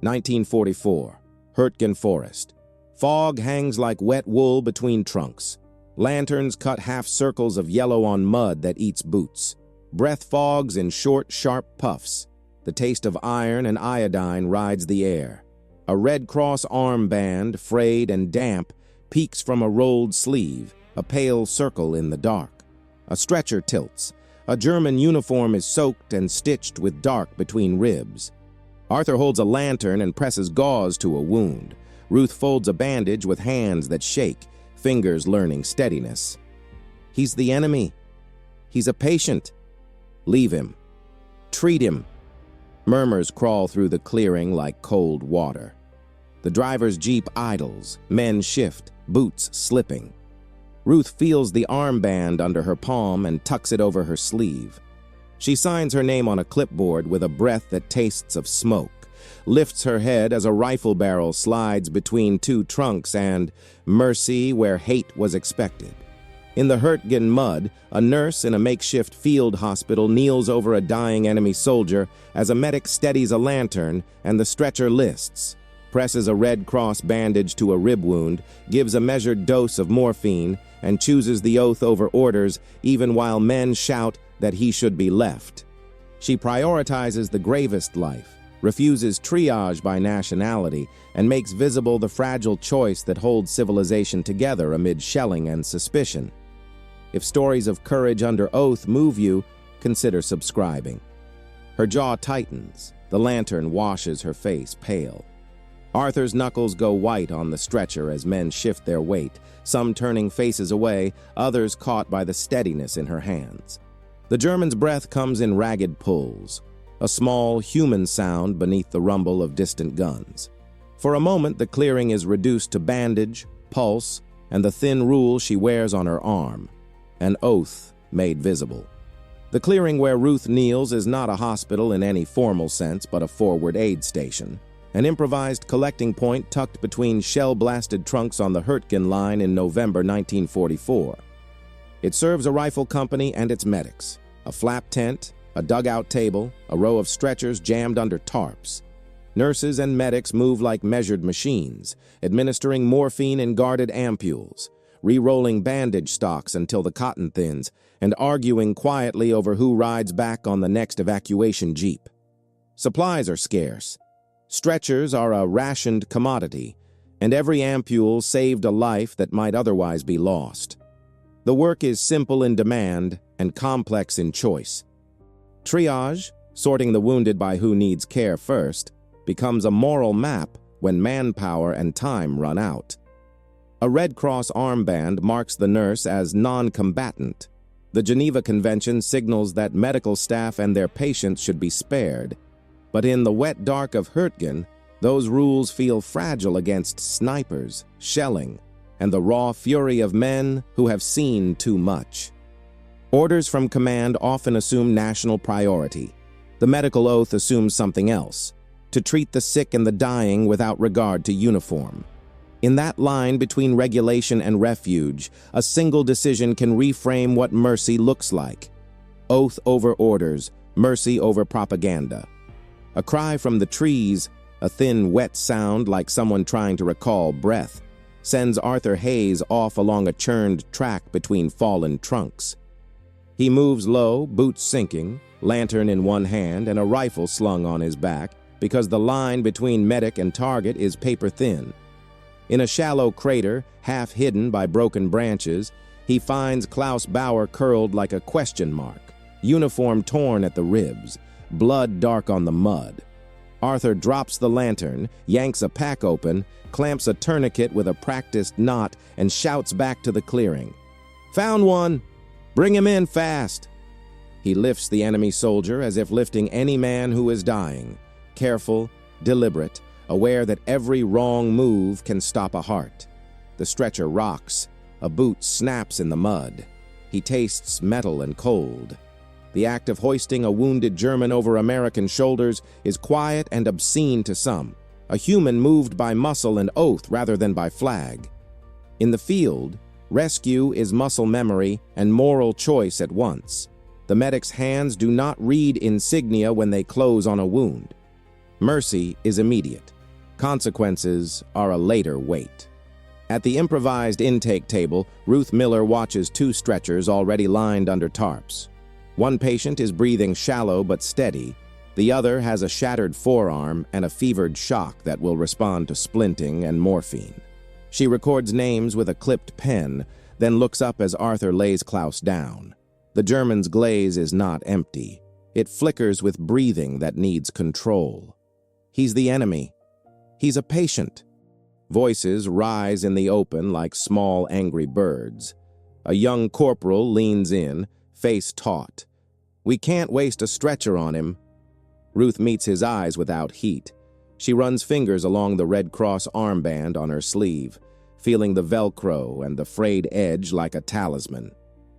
1944, Hürtgen Forest. Fog hangs like wet wool between trunks. Lanterns cut half circles of yellow on mud that eats boots. Breath fogs in short, sharp puffs. The taste of iron and iodine rides the air. A Red Cross armband, frayed and damp, peeks from a rolled sleeve, a pale circle in the dark. A stretcher tilts. A German uniform is soaked and stitched with dark between ribs. Arthur holds a lantern and presses gauze to a wound. Ruth folds a bandage with hands that shake, fingers learning steadiness. He's the enemy. He's a patient. Leave him. Treat him. Murmurs crawl through the clearing like cold water. The driver's jeep idles, men shift, boots slipping. Ruth feels the armband under her palm and tucks it over her sleeve. She signs her name on a clipboard with a breath that tastes of smoke, lifts her head as a rifle barrel slides between two trunks and mercy where hate was expected. In the Hürtgen mud, a nurse in a makeshift field hospital kneels over a dying enemy soldier as a medic steadies a lantern and the stretcher lists, presses a Red Cross bandage to a rib wound, gives a measured dose of morphine, and chooses the oath over orders even while men shout that he should be left. She prioritizes the gravest life, refuses triage by nationality, and makes visible the fragile choice that holds civilization together amid shelling and suspicion. If stories of courage under oath move you, consider subscribing. Her jaw tightens. The lantern washes her face pale. Arthur's knuckles go white on the stretcher as men shift their weight, some turning faces away, others caught by the steadiness in her hands. The German's breath comes in ragged pulls, a small, human sound beneath the rumble of distant guns. For a moment, the clearing is reduced to bandage, pulse, and the thin rule she wears on her arm, an oath made visible. The clearing where Ruth kneels is not a hospital in any formal sense, but a forward aid station, an improvised collecting point tucked between shell-blasted trunks on the Hürtgen line in November 1944. It serves a rifle company and its medics, a flap tent, a dugout table, a row of stretchers jammed under tarps. Nurses and medics move like measured machines, administering morphine in guarded ampules, re-rolling bandage stocks until the cotton thins, and arguing quietly over who rides back on the next evacuation jeep. Supplies are scarce. Stretchers are a rationed commodity, and every ampule saved a life that might otherwise be lost. The work is simple in demand and complex in choice. Triage, sorting the wounded by who needs care first, becomes a moral map when manpower and time run out. A Red Cross armband marks the nurse as non-combatant. The Geneva Convention signals that medical staff and their patients should be spared. But in the wet dark of Hürtgen, those rules feel fragile against snipers, shelling, and the raw fury of men who have seen too much. Orders from command often assume national priority. The medical oath assumes something else, to treat the sick and the dying without regard to uniform. In that line between regulation and refuge, a single decision can reframe what mercy looks like. Oath over orders, mercy over propaganda. A cry from the trees, a thin, wet sound like someone trying to recall breath, sends Arthur Hayes off along a churned track between fallen trunks. He moves low, boots sinking, lantern in one hand and a rifle slung on his back because the line between medic and target is paper-thin. In a shallow crater, half hidden by broken branches, he finds Klaus Bauer curled like a question mark, uniform torn at the ribs, blood dark on the mud. Arthur drops the lantern, yanks a pack open, clamps a tourniquet with a practiced knot, and shouts back to the clearing. "Found one! Bring him in fast!" He lifts the enemy soldier as if lifting any man who is dying, careful, deliberate, aware that every wrong move can stop a heart. The stretcher rocks. A boot snaps in the mud. He tastes metal and cold. The act of hoisting a wounded German over American shoulders is quiet and obscene to some, a human moved by muscle and oath rather than by flag. In the field, rescue is muscle memory and moral choice at once. The medic's hands do not read insignia when they close on a wound. Mercy is immediate. Consequences are a later wait. At the improvised intake table, Ruth Miller watches two stretchers already lined under tarps. One patient is breathing shallow but steady. The other has a shattered forearm and a fevered shock that will respond to splinting and morphine. She records names with a clipped pen, then looks up as Arthur lays Klaus down. The German's glaze is not empty. It flickers with breathing that needs control. He's the enemy. He's a patient. Voices rise in the open like small angry birds. A young corporal leans in, face taut. "We can't waste a stretcher on him." Ruth meets his eyes without heat. She runs fingers along the Red Cross armband on her sleeve, feeling the Velcro and the frayed edge like a talisman.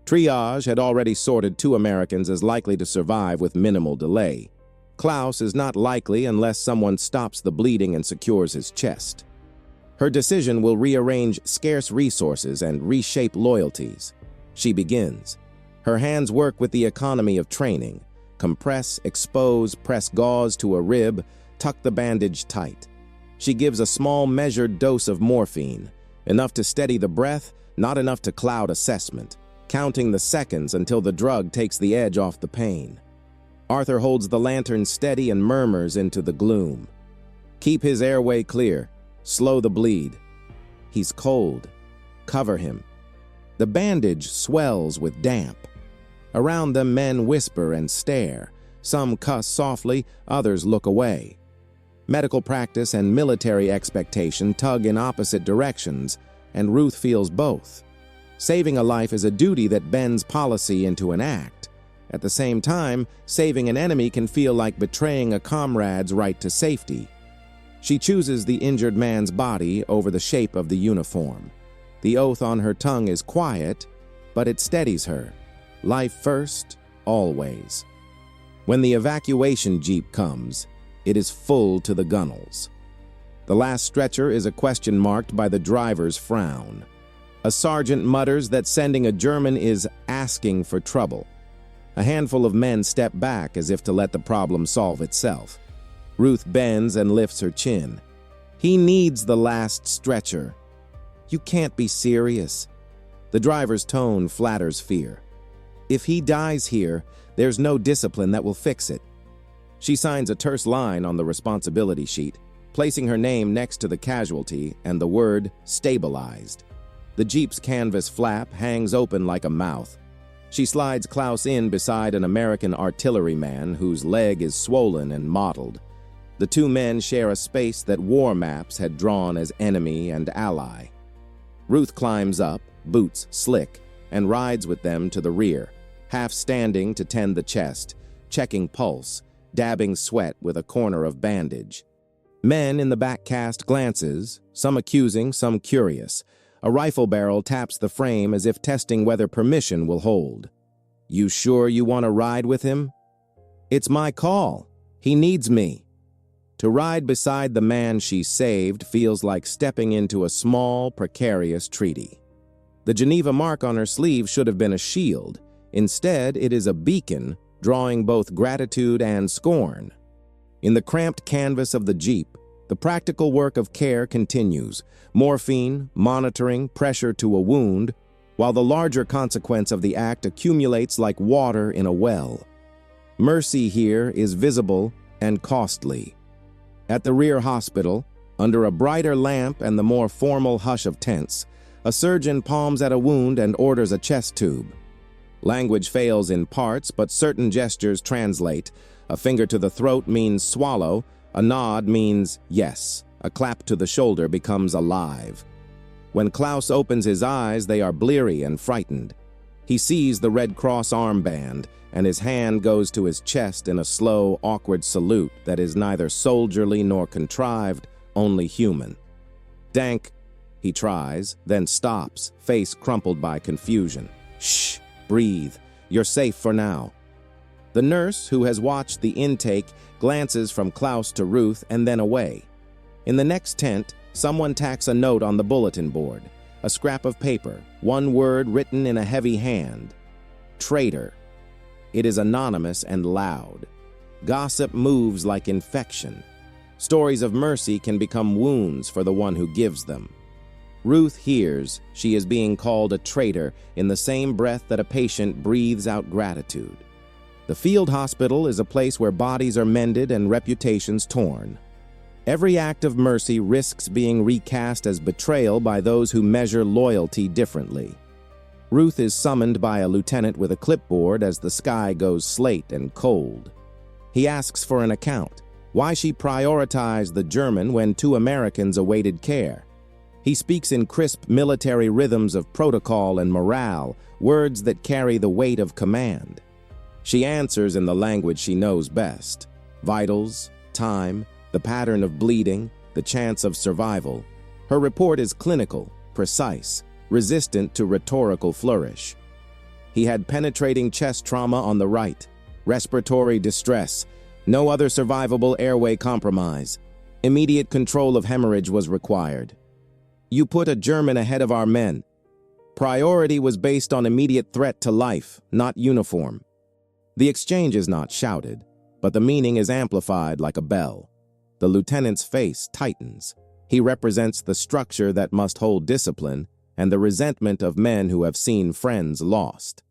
Triage had already sorted 2 Americans as likely to survive with minimal delay. Klaus is not likely unless someone stops the bleeding and secures his chest. Her decision will rearrange scarce resources and reshape loyalties. She begins. Her hands work with the economy of training. Compress, expose, press gauze to a rib, tuck the bandage tight. She gives a small measured dose of morphine, enough to steady the breath, not enough to cloud assessment, counting the seconds until the drug takes the edge off the pain. Arthur holds the lantern steady and murmurs into the gloom. "Keep his airway clear. Slow the bleed. He's cold. Cover him." The bandage swells with damp. Around them, men whisper and stare. Some cuss softly, others look away. Medical practice and military expectation tug in opposite directions, and Ruth feels both. Saving a life is a duty that bends policy into an act. At the same time, saving an enemy can feel like betraying a comrade's right to safety. She chooses the injured man's body over the shape of the uniform. The oath on her tongue is quiet, but it steadies her. Life first, always. When the evacuation jeep comes, it is full to the gunnels. The last stretcher is a question marked by the driver's frown. A sergeant mutters that sending a German is asking for trouble. A handful of men step back as if to let the problem solve itself. Ruth bends and lifts her chin. "He needs the last stretcher." "You can't be serious." The driver's tone flatters fear. "If he dies here, there's no discipline that will fix it." She signs a terse line on the responsibility sheet, placing her name next to the casualty and the word stabilized. The jeep's canvas flap hangs open like a mouth. She slides Klaus in beside an American artilleryman whose leg is swollen and mottled. The 2 men share a space that war maps had drawn as enemy and ally. Ruth climbs up, boots slick, and rides with them to the rear, half standing to tend the chest, checking pulse, dabbing sweat with a corner of bandage. Men in the back cast glances, some accusing, some curious. A rifle barrel taps the frame as if testing whether permission will hold. "You sure you want to ride with him?" "It's my call. He needs me." To ride beside the man she saved feels like stepping into a small, precarious treaty. The Geneva mark on her sleeve should have been a shield. Instead, it is a beacon, drawing both gratitude and scorn. In the cramped canvas of the jeep, the practical work of care continues. Morphine, monitoring, pressure to a wound, while the larger consequence of the act accumulates like water in a well. Mercy here is visible and costly. At the rear hospital, under a brighter lamp and the more formal hush of tents, a surgeon palms at a wound and orders a chest tube. Language fails in parts, but certain gestures translate. A finger to the throat means swallow, a nod means yes, a clap to the shoulder becomes alive. When Klaus opens his eyes, they are bleary and frightened. He sees the Red Cross armband, and his hand goes to his chest in a slow, awkward salute that is neither soldierly nor contrived, only human. "Dank," he tries, then stops, face crumpled by confusion. "Shh, breathe. You're safe for now." The nurse, who has watched the intake, glances from Klaus to Ruth and then away. In the next tent, someone tacks a note on the bulletin board, a scrap of paper, one word written in a heavy hand. Traitor. It is anonymous and loud. Gossip moves like infection. Stories of mercy can become wounds for the one who gives them. Ruth hears she is being called a traitor in the same breath that a patient breathes out gratitude. The field hospital is a place where bodies are mended and reputations torn. Every act of mercy risks being recast as betrayal by those who measure loyalty differently. Ruth is summoned by a lieutenant with a clipboard as the sky goes slate and cold. He asks for an account, why she prioritized the German when 2 Americans awaited care. He speaks in crisp military rhythms of protocol and morale, words that carry the weight of command. She answers in the language she knows best: vitals, time, the pattern of bleeding, the chance of survival. Her report is clinical, precise, resistant to rhetorical flourish. He had penetrating chest trauma on the right, respiratory distress, no other survivable airway compromise. Immediate control of hemorrhage was required. You put a German ahead of our men. Priority was based on immediate threat to life, not uniform. The exchange is not shouted, but the meaning is amplified like a bell. The lieutenant's face tightens. He represents the structure that must hold discipline and the resentment of men who have seen friends lost.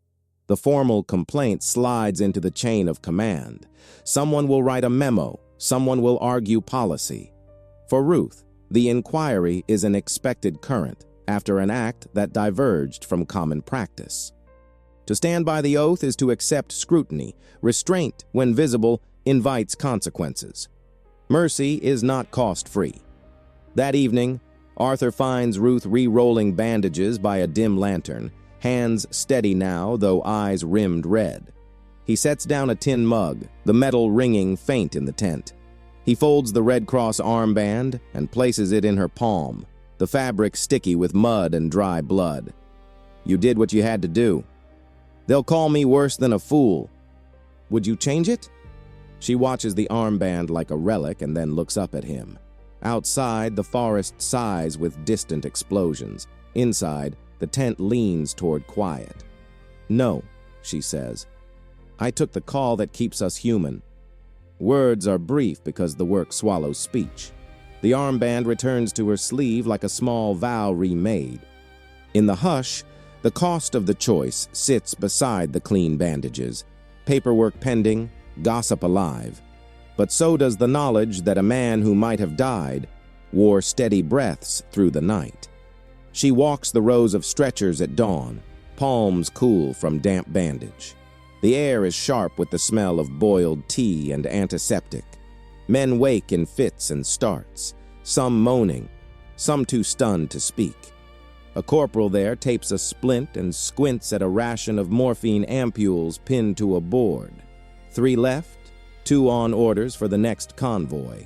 The formal complaint slides into the chain of command. Someone will write a memo. Someone will argue policy. For Ruth, the inquiry is an expected current after an act that diverged from common practice. To stand by the oath is to accept scrutiny. Restraint, when visible, invites consequences. Mercy is not cost-free. That evening, Arthur finds Ruth re-rolling bandages by a dim lantern, hands steady now, though eyes rimmed red. He sets down a tin mug, the metal ringing faint in the tent. He folds the Red Cross armband and places it in her palm, the fabric sticky with mud and dry blood. You did what you had to do. They'll call me worse than a fool. Would you change it? She watches the armband like a relic and then looks up at him. Outside, the forest sighs with distant explosions. Inside, the tent leans toward quiet. No, she says. I took the call that keeps us human. Words are brief because the work swallows speech. The armband returns to her sleeve like a small vow remade. In the hush, the cost of the choice sits beside the clean bandages, paperwork pending, gossip alive. But so does the knowledge that a man who might have died wore steady breaths through the night. She walks the rows of stretchers at dawn, palms cool from damp bandage. The air is sharp with the smell of boiled tea and antiseptic. Men wake in fits and starts, some moaning, some too stunned to speak. A corporal there tapes a splint and squints at a ration of morphine ampules pinned to a board. 3 left, 2 on orders for the next convoy.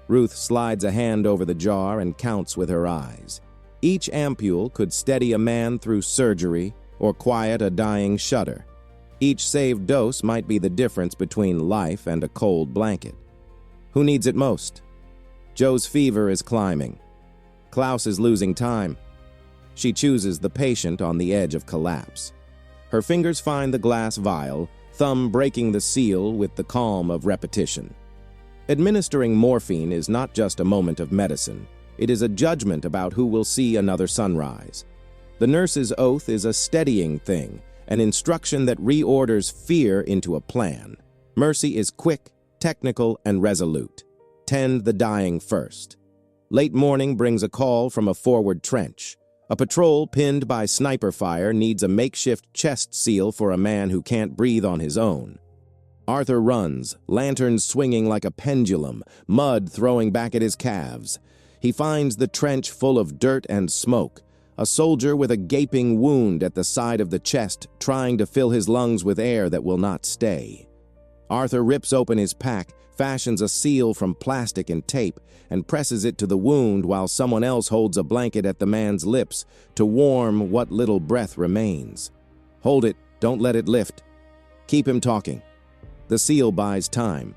Ruth slides a hand over the jar and counts with her eyes. Each ampule could steady a man through surgery or quiet a dying shudder. Each saved dose might be the difference between life and a cold blanket. Who needs it most? Joe's fever is climbing. Klaus is losing time. She chooses the patient on the edge of collapse. Her fingers find the glass vial, thumb breaking the seal with the calm of repetition. Administering morphine is not just a moment of medicine. It is a judgment about who will see another sunrise. The nurse's oath is a steadying thing, an instruction that reorders fear into a plan. Mercy is quick, technical, and resolute. Tend the dying first. Late morning brings a call from a forward trench. A patrol pinned by sniper fire needs a makeshift chest seal for a man who can't breathe on his own. Arthur runs, lanterns swinging like a pendulum, mud throwing back at his calves. He finds the trench full of dirt and smoke, a soldier with a gaping wound at the side of the chest trying to fill his lungs with air that will not stay. Arthur rips open his pack, fashions a seal from plastic and tape, and presses it to the wound while someone else holds a blanket at the man's lips to warm what little breath remains. Hold it, don't let it lift. Keep him talking. The seal buys time.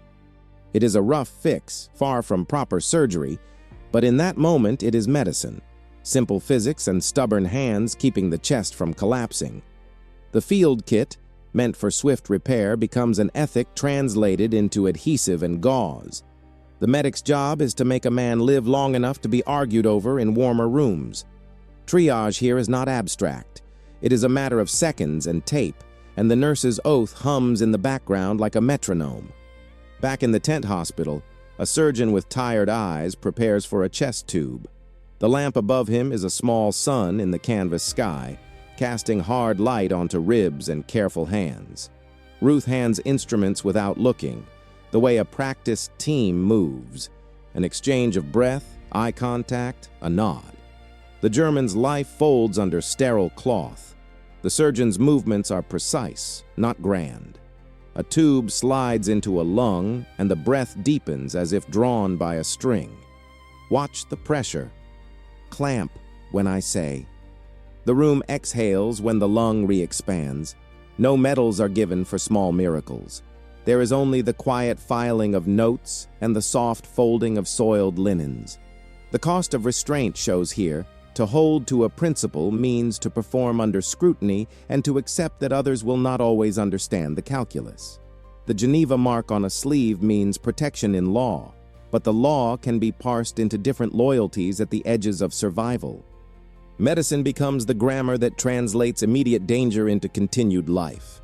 It is a rough fix, far from proper surgery, but in that moment it is medicine. Simple physics and stubborn hands keeping the chest from collapsing. The field kit, meant for swift repair, becomes an ethic translated into adhesive and gauze. The medic's job is to make a man live long enough to be argued over in warmer rooms. Triage here is not abstract. It is a matter of seconds and tape, and the nurse's oath hums in the background like a metronome. Back in the tent hospital, a surgeon with tired eyes prepares for a chest tube. The lamp above him is a small sun in the canvas sky, casting hard light onto ribs and careful hands. Ruth hands instruments without looking, the way a practiced team moves. An exchange of breath, eye contact, a nod. The German's life folds under sterile cloth. The surgeon's movements are precise, not grand. A tube slides into a lung, and the breath deepens as if drawn by a string. Watch the pressure. Clamp when I say. The room exhales when the lung re-expands. No medals are given for small miracles. There is only the quiet filing of notes and the soft folding of soiled linens. The cost of restraint shows here. To hold to a principle means to perform under scrutiny and to accept that others will not always understand the calculus. The Geneva mark on a sleeve means protection in law, but the law can be parsed into different loyalties at the edges of survival. Medicine becomes the grammar that translates immediate danger into continued life.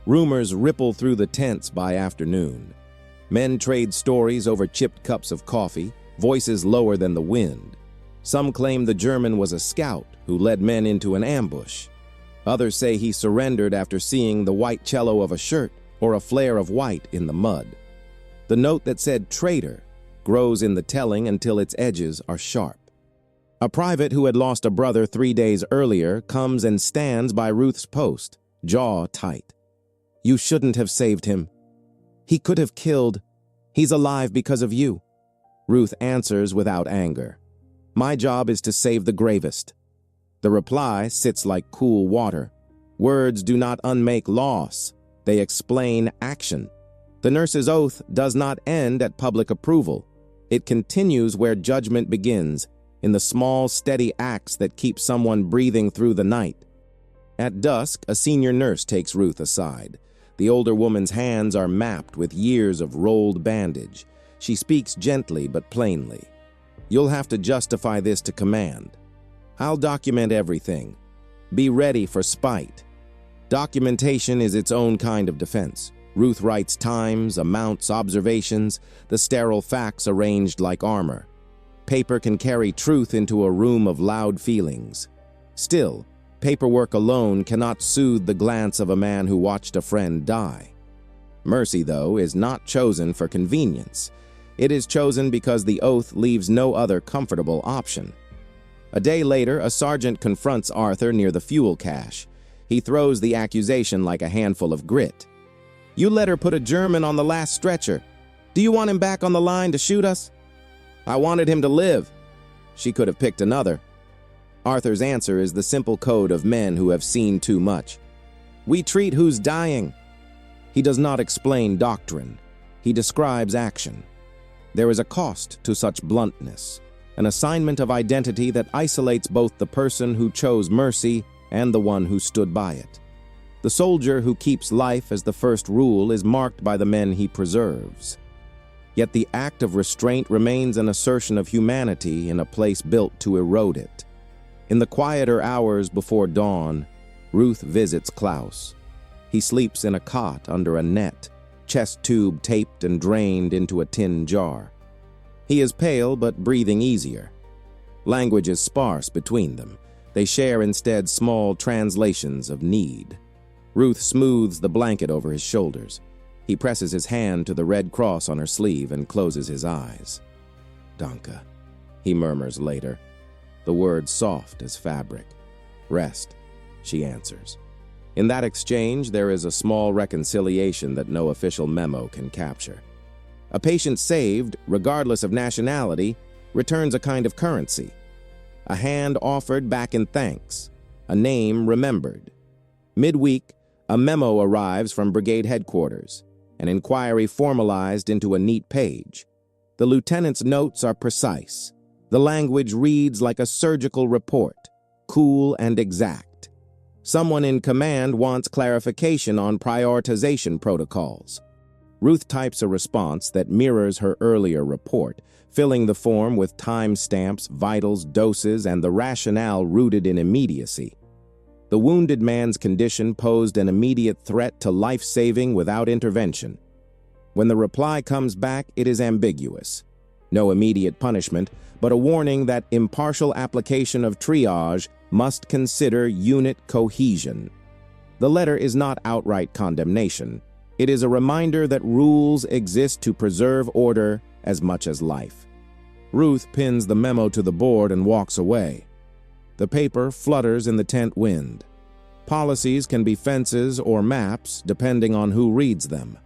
Rumors ripple through the tents by afternoon. Men trade stories over chipped cups of coffee, voices lower than the wind. Some claim the German was a scout who led men into an ambush. Others say he surrendered after seeing the white cello of a shirt or a flare of white in the mud. The note that said traitor grows in the telling until its edges are sharp. A private who had lost a brother 3 days earlier comes and stands by Ruth's post, jaw tight. You shouldn't have saved him. He could have killed. He's alive because of you. Ruth answers without anger. My job is to save the gravest. The reply sits like cool water. Words do not unmake loss. They explain action. The nurse's oath does not end at public approval. It continues where judgment begins, in the small, steady acts that keep someone breathing through the night. At dusk, a senior nurse takes Ruth aside. The older woman's hands are mapped with years of rolled bandage. She speaks gently but plainly. You'll have to justify this to command. I'll document everything. Be ready for spite. Documentation is its own kind of defense. Ruth writes times, amounts, observations, the sterile facts arranged like armor. Paper can carry truth into a room of loud feelings. Still, paperwork alone cannot soothe the glance of a man who watched a friend die. Mercy, though, is not chosen for convenience. It is chosen because the oath leaves no other comfortable option. A day later, a sergeant confronts Arthur near the fuel cache. He throws the accusation like a handful of grit. You let her put a German on the last stretcher. Do you want him back on the line to shoot us? I wanted him to live. She could have picked another. Arthur's answer is the simple code of men who have seen too much. We treat who's dying. He does not explain doctrine. He describes action. There is a cost to such bluntness, an assignment of identity that isolates both the person who chose mercy and the one who stood by it. The soldier who keeps life as the first rule is marked by the men he preserves. Yet the act of restraint remains an assertion of humanity in a place built to erode it. In the quieter hours before dawn, Ruth visits Klaus. He sleeps in a cot under a net, chest tube taped and drained into a tin jar. He is pale but breathing easier. Language is sparse between them. They share instead small translations of need. Ruth smooths the blanket over his shoulders. He presses his hand to the red cross on her sleeve and closes his eyes. Danke, he murmurs later, the words soft as fabric. Rest, she answers. In that exchange, there is a small reconciliation that no official memo can capture. A patient saved, regardless of nationality, returns a kind of currency. A hand offered back in thanks, a name remembered. Midweek, a memo arrives from brigade headquarters, an inquiry formalized into a neat page. The lieutenant's notes are precise. The language reads like a surgical report, cool and exact. Someone in command wants clarification on prioritization protocols. Ruth types a response that mirrors her earlier report, filling the form with timestamps, vitals, doses, and the rationale rooted in immediacy. The wounded man's condition posed an immediate threat to life-saving without intervention. When the reply comes back, it is ambiguous. No immediate punishment, but a warning that impartial application of triage must consider unit cohesion. The letter is not outright condemnation. It is a reminder that rules exist to preserve order as much as life. Ruth pins the memo to the board and walks away. The paper flutters in the tent wind. Policies can be fences or maps, depending on who reads them.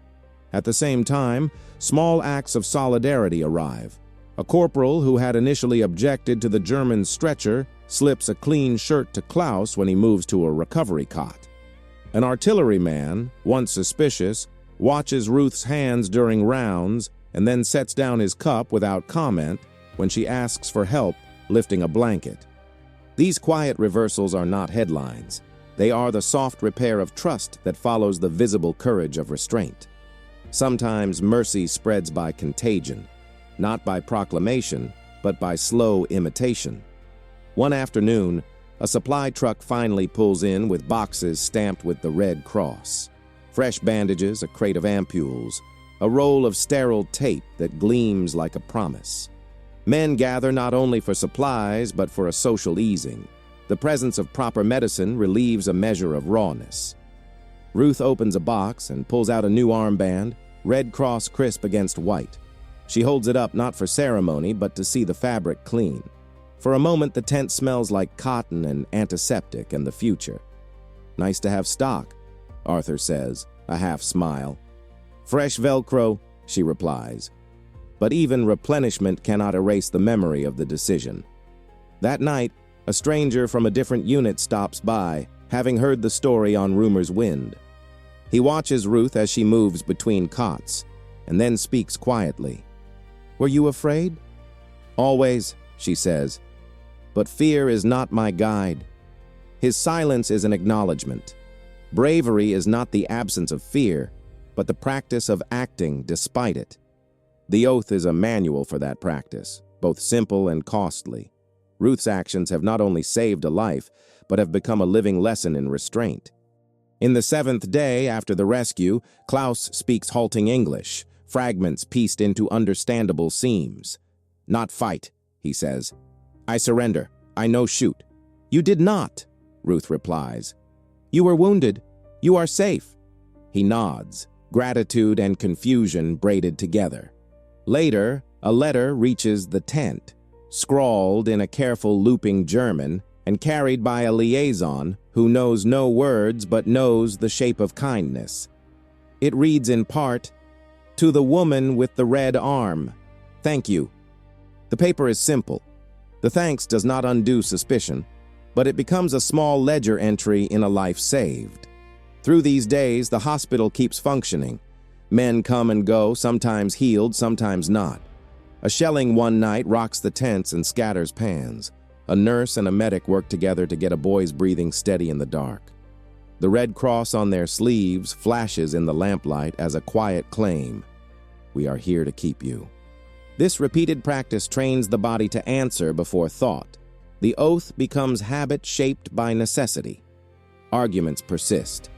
At the same time, small acts of solidarity arrive. A corporal who had initially objected to the German stretcher slips a clean shirt to Klaus when he moves to a recovery cot. An artilleryman, once suspicious, watches Ruth's hands during rounds and then sets down his cup without comment when she asks for help lifting a blanket. These quiet reversals are not headlines. They are the soft repair of trust that follows the visible courage of restraint. Sometimes mercy spreads by contagion, not by proclamation, but by slow imitation. One afternoon, a supply truck finally pulls in with boxes stamped with the Red Cross. Fresh bandages, a crate of ampules, a roll of sterile tape that gleams like a promise. Men gather not only for supplies, but for a social easing. The presence of proper medicine relieves a measure of rawness. Ruth opens a box and pulls out a new armband, Red Cross crisp against white. She holds it up not for ceremony, but to see the fabric clean. For a moment, the tent smells like cotton and antiseptic and the future. "Nice to have stock," Arthur says, a half smile. "Fresh Velcro," she replies. But even replenishment cannot erase the memory of the decision. That night, a stranger from a different unit stops by, having heard the story on Rumor's Wind. He watches Ruth as she moves between cots, and then speaks quietly. "Were you afraid?" "Always," she says. "But fear is not my guide." His silence is an acknowledgement. Bravery is not the absence of fear, but the practice of acting despite it. The oath is a manual for that practice, both simple and costly. Ruth's actions have not only saved a life, but have become a living lesson in restraint. In the 7th day after the rescue, Klaus speaks halting English, fragments pieced into understandable seams. "Not fight," he says. "I surrender. I no shoot." "You did not," Ruth replies. "You were wounded. You are safe." He nods, gratitude and confusion braided together. Later, a letter reaches the tent, scrawled in a careful looping German and carried by a liaison who knows no words but knows the shape of kindness. It reads in part, "To the woman with the red arm. Thank you." The paper is simple. The thanks does not undo suspicion, but it becomes a small ledger entry in a life saved. Through these days, the hospital keeps functioning. Men come and go, sometimes healed, sometimes not. A shelling one night rocks the tents and scatters pans. A nurse and a medic work together to get a boy's breathing steady in the dark. The Red Cross on their sleeves flashes in the lamplight as a quiet claim. "We are here to keep you." This repeated practice trains the body to answer before thought. The oath becomes habit shaped by necessity. Arguments persist.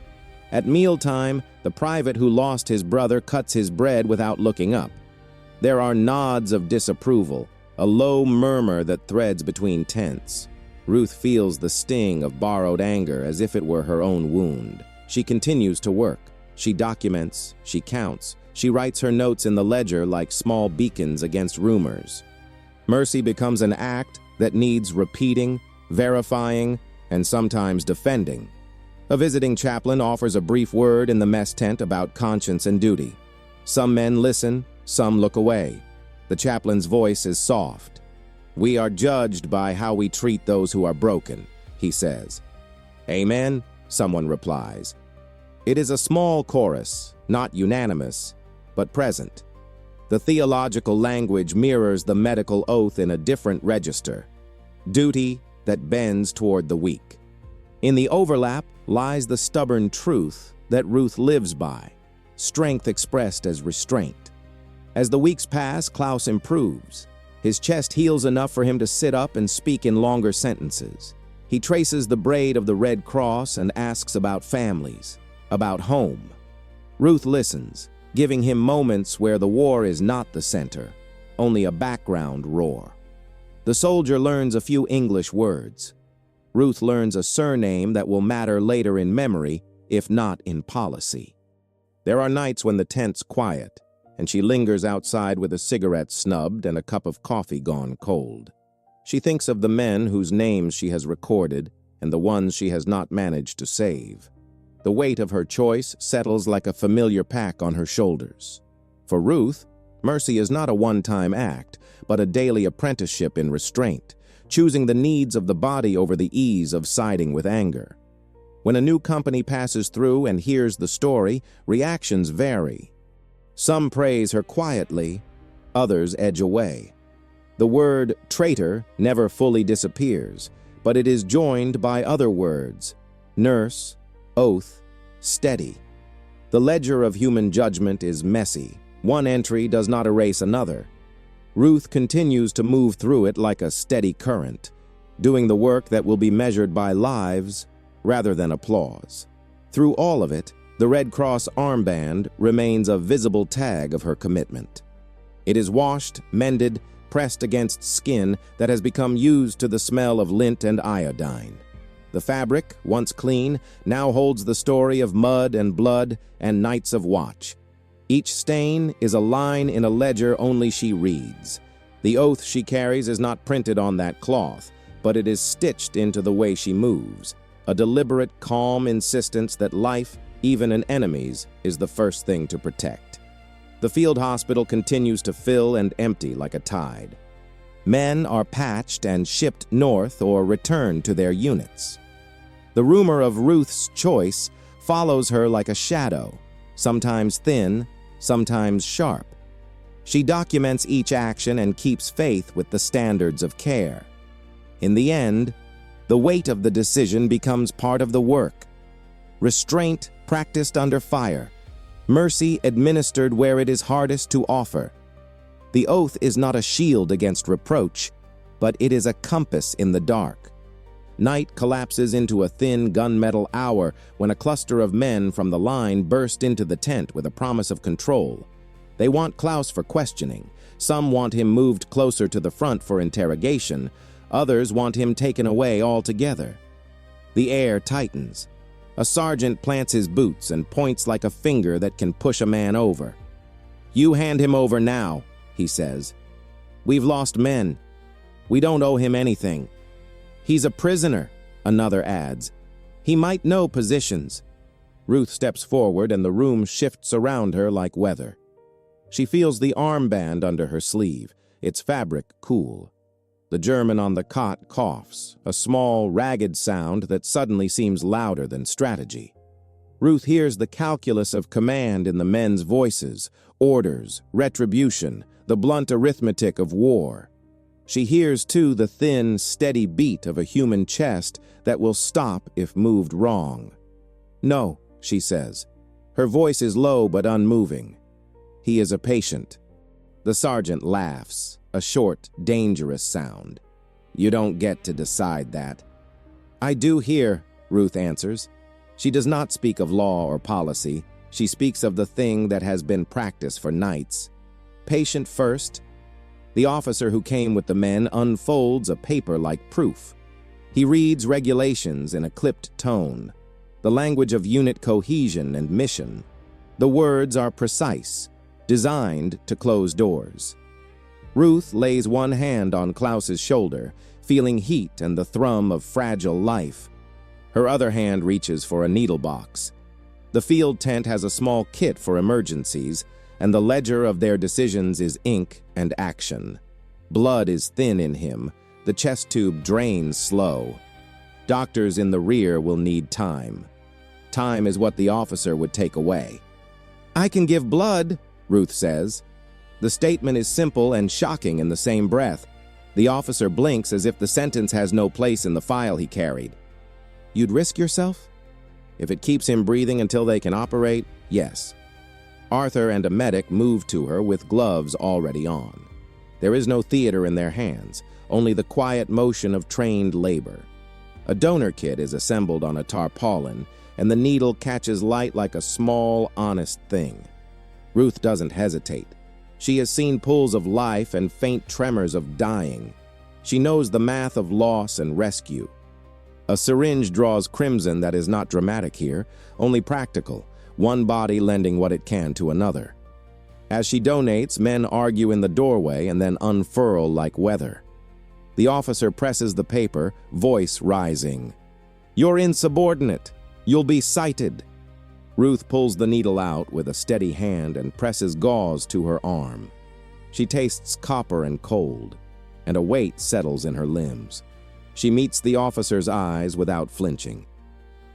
At mealtime, the private who lost his brother cuts his bread without looking up. There are nods of disapproval, a low murmur that threads between tents. Ruth feels the sting of borrowed anger as if it were her own wound. She continues to work. She documents, she counts, she writes her notes in the ledger like small beacons against rumors. Mercy becomes an act that needs repeating, verifying, and sometimes defending. A visiting chaplain offers a brief word in the mess tent about conscience and duty. Some men listen, some look away. The chaplain's voice is soft. "We are judged by how we treat those who are broken," he says. "Amen," someone replies. It is a small chorus, not unanimous, but present. The theological language mirrors the medical oath in a different register. Duty that bends toward the weak. In the overlap lies the stubborn truth that Ruth lives by. strength expressed as restraint. As the weeks pass, Klaus improves. His chest heals enough for him to sit up and speak in longer sentences. He traces the braid of the Red Cross and asks about families, about home. Ruth listens, giving him moments where the war is not the center, only a background roar. The soldier learns a few English words. Ruth learns a surname that will matter later in memory, if not in policy. There are nights when the tent's quiet, and she lingers outside with a cigarette snubbed and a cup of coffee gone cold. She thinks of the men whose names she has recorded and the ones she has not managed to save. The weight of her choice settles like a familiar pack on her shoulders. For Ruth, mercy is not a one-time act, but a daily apprenticeship in restraint, choosing the needs of the body over the ease of siding with anger. When a new company passes through and hears the story, reactions vary. Some praise her quietly, others edge away. The word traitor never fully disappears, but it is joined by other words: nurse, oath, steady. The ledger of human judgment is messy. One entry does not erase another. Ruth continues to move through it like a steady current, doing the work that will be measured by lives rather than applause. Through all of it, the Red Cross armband remains a visible tag of her commitment. It is washed, mended, pressed against skin that has become used to the smell of lint and iodine. The fabric, once clean, now holds the story of mud and blood and nights of watch. Each stain is a line in a ledger only she reads. The oath she carries is not printed on that cloth, but it is stitched into the way she moves, a deliberate, calm insistence that life, even in enemies, is the first thing to protect. The field hospital continues to fill and empty like a tide. Men are patched and shipped north or returned to their units. The rumor of Ruth's choice follows her like a shadow, sometimes thin, sometimes sharp. She documents each action and keeps faith with the standards of care. In the end, the weight of the decision becomes part of the work. Restraint practiced under fire. Mercy administered where it is hardest to offer. The oath is not a shield against reproach, but it is a compass in the dark. Night collapses into a thin gunmetal hour when a cluster of men from the line burst into the tent with a promise of control. They want Klaus for questioning. Some want him moved closer to the front for interrogation. Others want him taken away altogether. The air tightens. A sergeant plants his boots and points like a finger that can push a man over. "You hand him over now," he says. "We've lost men. We don't owe him anything." "He's a prisoner," another adds. "He might know positions." Ruth steps forward and the room shifts around her like weather. She feels the armband under her sleeve, its fabric cool. The German on the cot coughs, a small, ragged sound that suddenly seems louder than strategy. Ruth hears the calculus of command in the men's voices, orders, retribution, the blunt arithmetic of war. She hears, too, the thin, steady beat of a human chest that will stop if moved wrong. "No," she says. Her voice is low but unmoving. "He is a patient." The sergeant laughs, a short, dangerous sound. "You don't get to decide that." "I do here," Ruth answers. She does not speak of law or policy. She speaks of the thing that has been practiced for nights. Patient first. The officer who came with the men unfolds a paper like proof. He reads regulations in a clipped tone, the language of unit cohesion and mission. The words are precise, designed to close doors. Ruth lays one hand on Klaus's shoulder, feeling heat and the thrum of fragile life. Her other hand reaches for a needle box. The field tent has a small kit for emergencies, and the ledger of their decisions is ink and action. Blood is thin in him. The chest tube drains slow. Doctors in the rear will need time. Time is what the officer would take away. "I can give blood," Ruth says. The statement is simple and shocking in the same breath. The officer blinks as if the sentence has no place in the file he carried. "You'd risk yourself?" "If it keeps him breathing until they can operate, yes." Arthur and a medic move to her with gloves already on. There is no theater in their hands, only the quiet motion of trained labor. A donor kit is assembled on a tarpaulin, and the needle catches light like a small, honest thing. Ruth doesn't hesitate. She has seen pulls of life and faint tremors of dying. She knows the math of loss and rescue. A syringe draws crimson that is not dramatic here, only practical, one body lending what it can to another. As she donates, men argue in the doorway and then unfurl like weather. The officer presses the paper, voice rising. "You're insubordinate. You'll be cited." Ruth pulls the needle out with a steady hand and presses gauze to her arm. She tastes copper and cold, and a weight settles in her limbs. She meets the officer's eyes without flinching.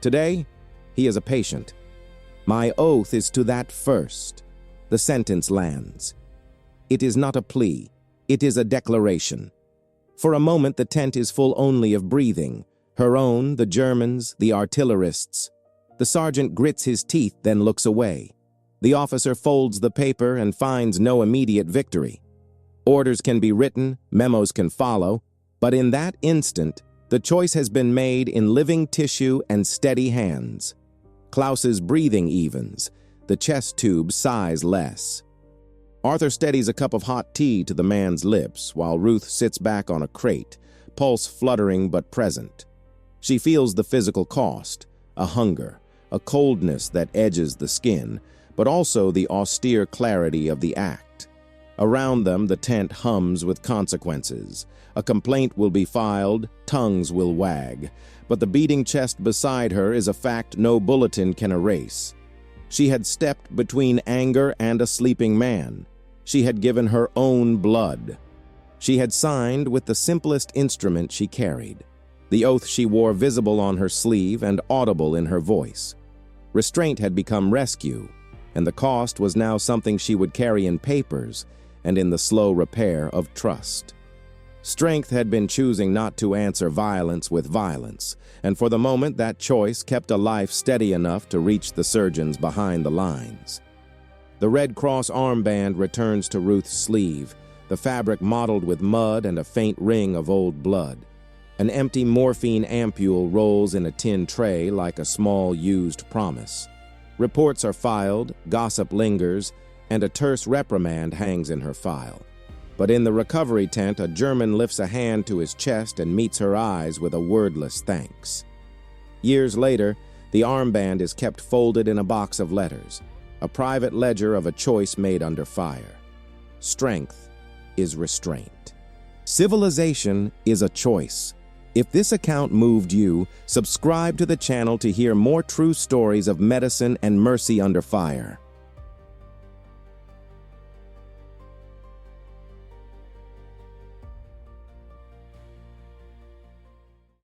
Today, he is a patient. "My oath is to that first." The sentence lands. It is not a plea. It is a declaration. For a moment, the tent is full only of breathing. Her own, the Germans, the artillerists. The sergeant grits his teeth, then looks away. The officer folds the paper and finds no immediate victory. Orders can be written, memos can follow, but in that instant, the choice has been made in living tissue and steady hands. Klaus's breathing evens. The chest tube sighs less. Arthur steadies a cup of hot tea to the man's lips while Ruth sits back on a crate, pulse fluttering but present. She feels the physical cost, a hunger, a coldness that edges the skin, but also the austere clarity of the act. Around them, the tent hums with consequences. A complaint will be filed, tongues will wag, but the beating chest beside her is a fact no bulletin can erase. She had stepped between anger and a sleeping man. She had given her own blood. She had signed with the simplest instrument she carried, the oath she wore visible on her sleeve and audible in her voice. Restraint had become rescue, and the cost was now something she would carry in papers and in the slow repair of trust. Strength had been choosing not to answer violence with violence, and for the moment that choice kept a life steady enough to reach the surgeons behind the lines. The Red Cross armband returns to Ruth's sleeve, the fabric mottled with mud and a faint ring of old blood. An empty morphine ampule rolls in a tin tray like a small used promise. Reports are filed, gossip lingers, and a terse reprimand hangs in her file. But in the recovery tent, a German lifts a hand to his chest and meets her eyes with a wordless thanks. Years later, the armband is kept folded in a box of letters, a private ledger of a choice made under fire. Strength is restraint. Civilization is a choice. If this account moved you, subscribe to the channel to hear more true stories of medicine and mercy under fire.